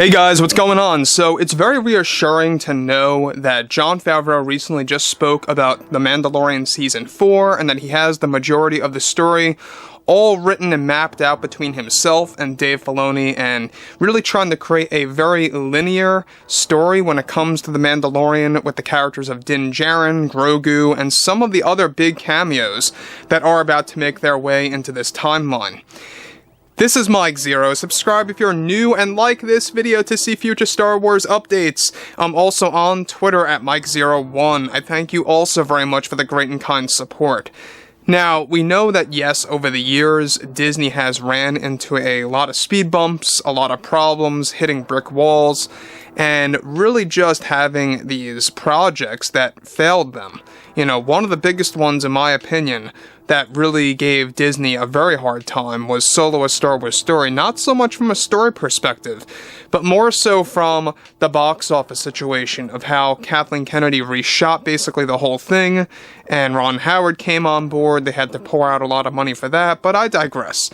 Hey guys, what's going on? So it's very reassuring to know that Jon Favreau recently just spoke about The Mandalorian Season 4 and that he has the majority of the story all written and mapped out between himself and Dave Filoni, and really trying to create a very linear story when it comes to The Mandalorian with the characters of Din Djarin, Grogu, and some of the other big cameos that are about to make their way into this timeline. This is Mike Zero. Subscribe if you're new and like this video to see future Star Wars updates. I'm also on Twitter at Mike01. I thank you also very much for the great and kind support. Now, we know that yes, over the years, Disney has ran into a lot of speed bumps, a lot of problems, hitting brick walls, and really just having these projects that failed them. You know, one of the biggest ones, in my opinion, that really gave Disney a very hard time was Solo: A Star Wars Story. Not so much from a story perspective, but more so from the box office situation of how Kathleen Kennedy reshot basically the whole thing, and Ron Howard came on board. They had to pour out a lot of money for that, but I digress.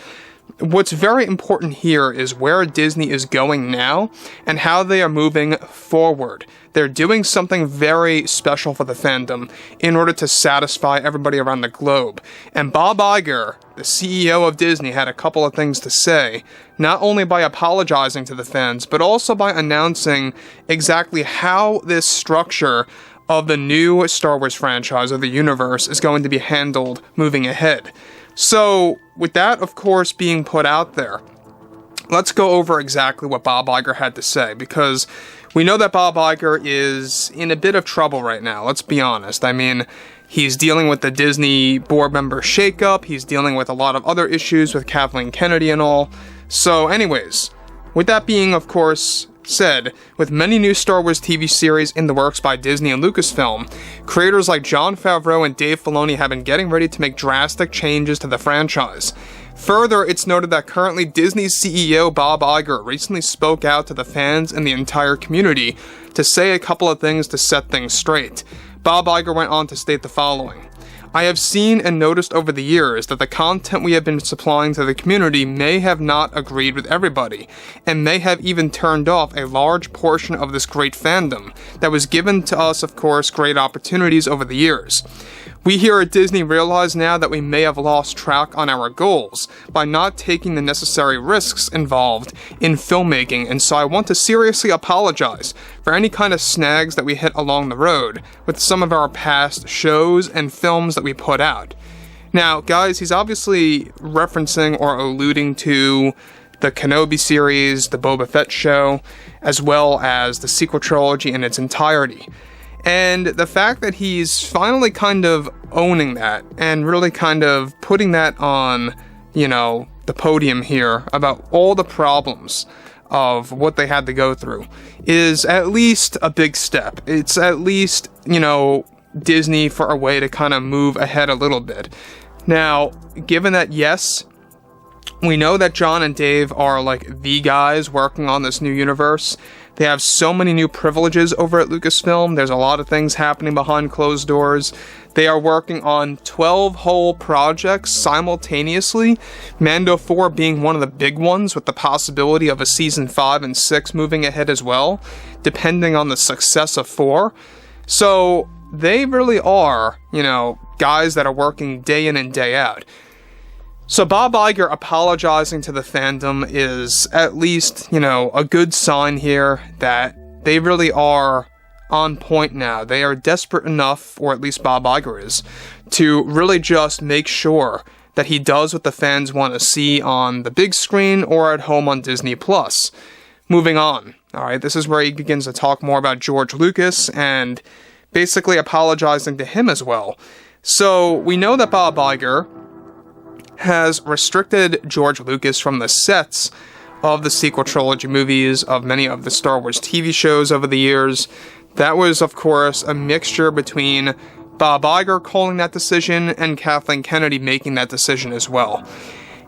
What's very important here is where Disney is going now and how they are moving forward. They're doing something very special for the fandom in order to satisfy everybody around the globe. And Bob Iger, the CEO of Disney, had a couple of things to say, not only by apologizing to the fans, but also by announcing exactly how this structure of the new Star Wars franchise, or the universe, is going to be handled moving ahead. So, with that, of course, being put out there, let's go over exactly what Bob Iger had to say, because we know that Bob Iger is in a bit of trouble right now, let's be honest. I mean, he's dealing with the Disney board member shakeup, he's dealing with a lot of other issues with Kathleen Kennedy and all. So anyways, with that being, of course, said, with many new Star Wars TV series in the works by Disney and Lucasfilm, creators like Jon Favreau and Dave Filoni have been getting ready to make drastic changes to the franchise. Further, it's noted that currently Disney's CEO Bob Iger recently spoke out to the fans and the entire community to say a couple of things to set things straight. Bob Iger went on to state the following: I have seen and noticed over the years that the content we have been supplying to the community may have not agreed with everybody, and may have even turned off a large portion of this great fandom that was given to us, of course, great opportunities over the years. We here at Disney realize now that we may have lost track on our goals by not taking the necessary risks involved in filmmaking, and so I want to seriously apologize for any kind of snags that we hit along the road with some of our past shows and films that we put out. Now, guys, he's obviously referencing or alluding to the Kenobi series, the Boba Fett show, as well as the sequel trilogy in its entirety. And the fact that he's finally kind of owning that and really kind of putting that on, you know, the podium here about all the problems of what they had to go through is at least a big step. It's at least, you know, Disney for a way to kind of move ahead a little bit. Now, given that, yes, we know that Jon and Dave are like the guys working on this new universe. They have so many new privileges over at Lucasfilm. There's a lot of things happening behind closed doors. They are working on 12 whole projects simultaneously, Mando 4 being one of the big ones, with the possibility of a season 5 and 6 moving ahead as well, depending on the success of 4. So they really are, you know, guys that are working day in and day out. So Bob Iger apologizing to the fandom is at least, you know, a good sign here that they really are on point now. They are desperate enough, or at least Bob Iger is, to really just make sure that he does what the fans want to see on the big screen or at home on Disney+. Moving on, alright, this is where he begins to talk more about George Lucas and basically apologizing to him as well. So we know that Bob Iger has restricted George Lucas from the sets of the sequel trilogy movies, of many of the Star Wars TV shows over the years. That was, of course, a mixture between Bob Iger calling that decision and Kathleen Kennedy making that decision as well.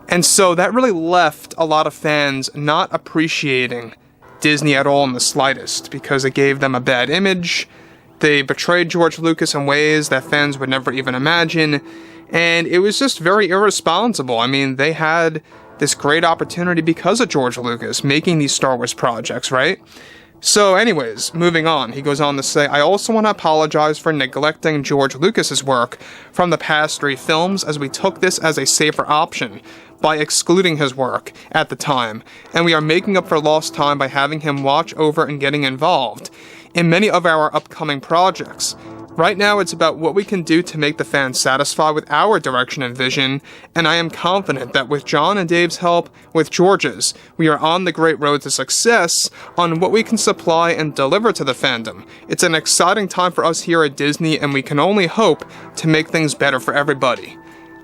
And so that really left a lot of fans not appreciating Disney at all in the slightest, because it gave them a bad image. They betrayed George Lucas in ways that fans would never even imagine. And it was just very irresponsible. I mean, they had this great opportunity because of George Lucas making these Star Wars projects, right? So anyways, moving on, he goes on to say, I also want to apologize for neglecting George Lucas's work from the past 3 films, as we took this as a safer option by excluding his work at the time, and we are making up for lost time by having him watch over and getting involved in many of our upcoming projects. Right now, it's about what we can do to make the fans satisfied with our direction and vision, and I am confident that with John and Dave's help, with George's, we are on the great road to success on what we can supply and deliver to the fandom. It's an exciting time for us here at Disney, and we can only hope to make things better for everybody.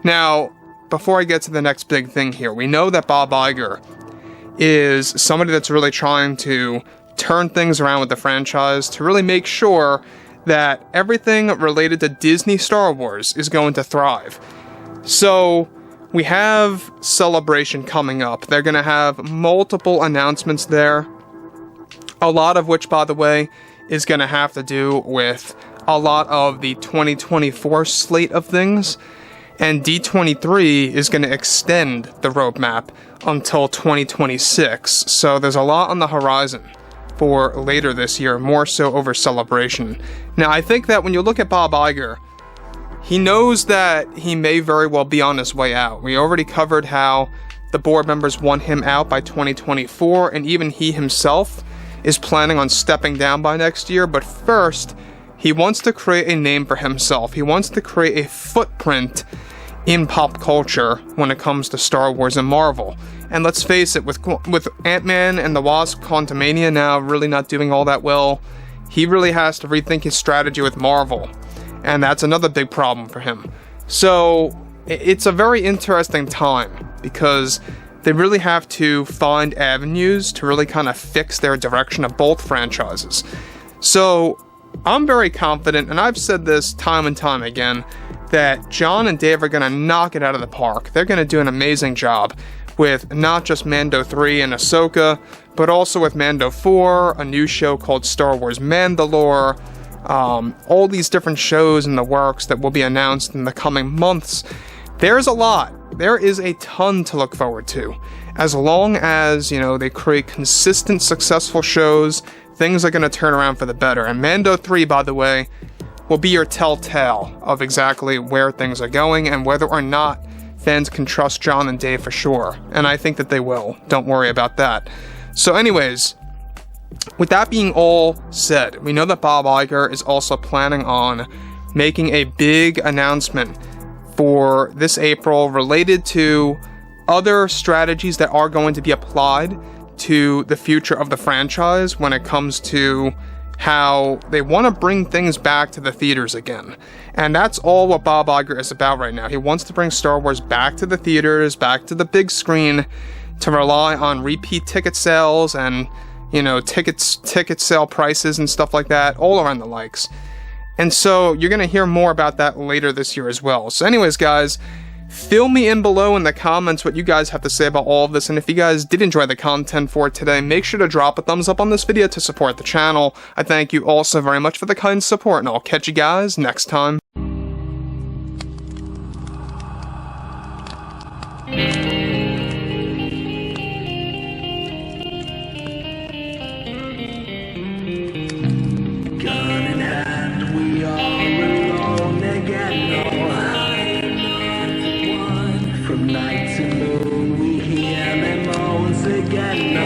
Now, before I get to the next big thing here, we know that Bob Iger is somebody that's really trying to turn things around with the franchise to really make sure that everything related to Disney Star Wars is going to thrive. So, we have Celebration coming up. They're going to have multiple announcements there. A lot of which, by the way, is going to have to do with a lot of the 2024 slate of things. And D23 is going to extend the roadmap until 2026. So, there's a lot on the horizon for later this year, more so over Celebration. Now, I think that when you look at Bob Iger, he knows that he may very well be on his way out. We already covered how the board members want him out by 2024, and even he himself is planning on stepping down by next year. But first, he wants to create a name for himself. He wants to create a footprint in pop culture when it comes to Star Wars and Marvel. And let's face it, with Ant-Man and the Wasp: Quantumania now really not doing all that well, he really has to rethink his strategy with Marvel. And that's another big problem for him. So, it's a very interesting time, because they really have to find avenues to really kind of fix their direction of both franchises. So, I'm very confident, and I've said this time and time again, that John and Dave are going to knock it out of the park. They're going to do an amazing job with not just Mando 3 and Ahsoka, but also with Mando 4, a new show called Star Wars Mandalore, all these different shows in the works that will be announced in the coming months. There's a lot. There is a ton to look forward to. As long as, they create consistent, successful shows, things are going to turn around for the better. And Mando 3, by the way, will be your telltale of exactly where things are going and whether or not fans can trust John and Dave for sure. And I think that they will. Don't worry about that. So anyways, with that being all said, we know that Bob Iger is also planning on making a big announcement for this April related to other strategies that are going to be applied to the future of the franchise when it comes to how they want to bring things back to the theaters again. And that's all what Bob Iger is about right now. He wants to bring Star Wars back to the theaters, back to the big screen, to rely on repeat ticket sales and, ticket sale prices and stuff like that, all around the likes. And so you're going to hear more about that later this year as well. So anyways, guys, fill me in below in the comments what you guys have to say about all of this, and if you guys did enjoy the content for today, make sure to drop a thumbs up on this video to support the channel. I thank you all so very much for the kind support, and I'll catch you guys next time. Gun in hand, we are alone again. From night to moon, we hear them moans again.